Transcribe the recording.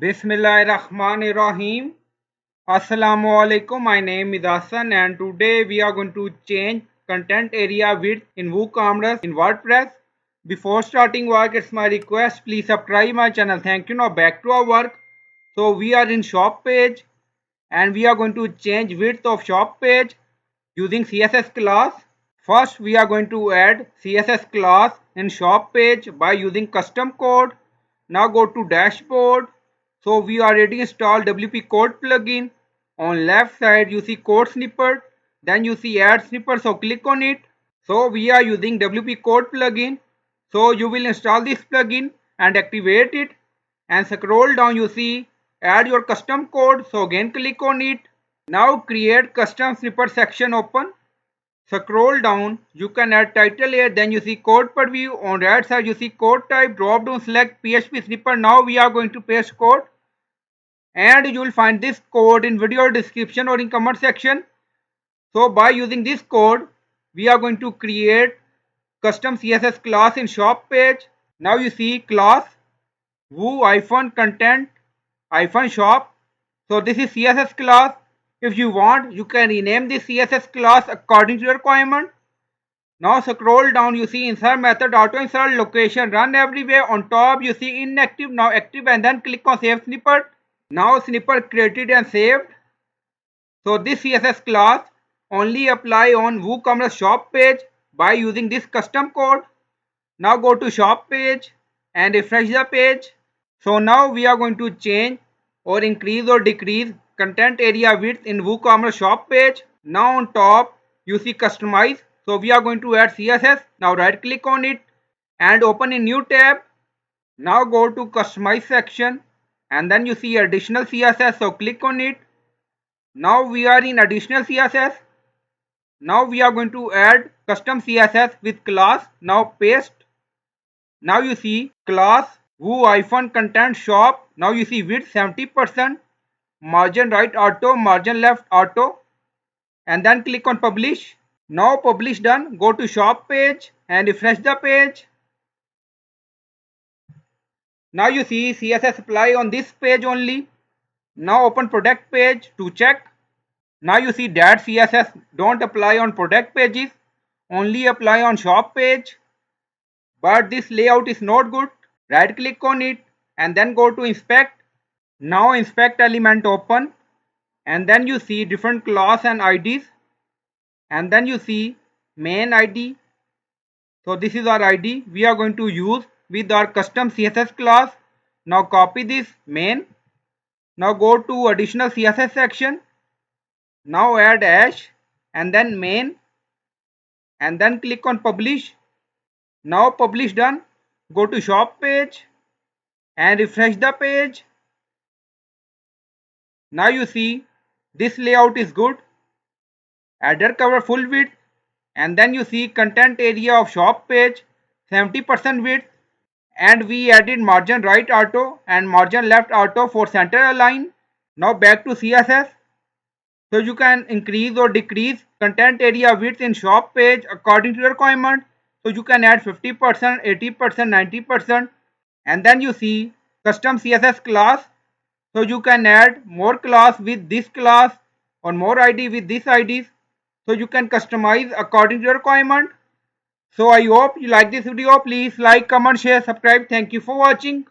Bismillahirrahmanirrahim. Assalamu alaikum. My name is Hassan and today we are going to change content area width in WooCommerce in WordPress. Before starting work, it's my request. Please subscribe my channel. Thank you. Now back to our work. So we are in shop page and we are going to change width of shop page using CSS class. First, we are going to add CSS class in shop page by using custom code. Now go to dashboard. So we already installed WP code plugin. On left side you see code snippet. Then you see add snippet. So click on it. So we are using WP code plugin. So you will install this plugin and activate it. And scroll down you see add your custom code. So again click on it. Now create custom snippet section open. Scroll down, you can add title here, then you see code preview. On right side you see code type, drop down select PHP snippet. Now we are going to paste code and you will find this code in video description or in comment section. So by using this code, we are going to create custom CSS class in shop page. Now you see class Woo-content shop. So this is CSS class. If you want, you can rename this CSS class according to your requirement. Now scroll down, you see insert method, auto insert location, run everywhere. On top you see inactive, now active, and then click on save snippet. Now snippet created and saved. So this CSS class only apply on WooCommerce shop page by using this custom code. Now go to shop page and refresh the page. So now we are going to change or increase or decrease content area width in WooCommerce shop page. Now on top you see customize. So we are going to add CSS. Now right click on it and open a new tab. Now go to customize section and then you see additional CSS. So click on it. Now we are in additional CSS. Now we are going to add custom CSS with class. Now paste. Now you see class Woo-content shop. Now you see width 70%, margin right auto, margin left auto, and then click on publish. Now publish done. Go to shop page and refresh the page. Now you see CSS apply on this page only. Now open product page to check. Now you see that CSS don't apply on product pages, only apply on shop page. But this layout is not good. Right click on it and then go to inspect. Now inspect element open and then you see different class and IDs and then you see main ID. So this is our ID we are going to use with our custom CSS class. Now copy this main. Now go to additional CSS section. Now add hash and then main and then click on publish. Now publish done. Go to shop page and refresh the page. Now you see this layout is good. Header cover full width and then you see content area of shop page 70% width and we added margin right auto and margin left auto for center align. Now back to CSS. So you can increase or decrease content area width in shop page according to your requirement. So you can add 50%, 80%, 90%, and then you see custom CSS class. So you can add more class with this class or more ID with this IDs. So you can customize according to your requirement. So I hope you like this video. Please like, comment, share, subscribe. Thank you for watching.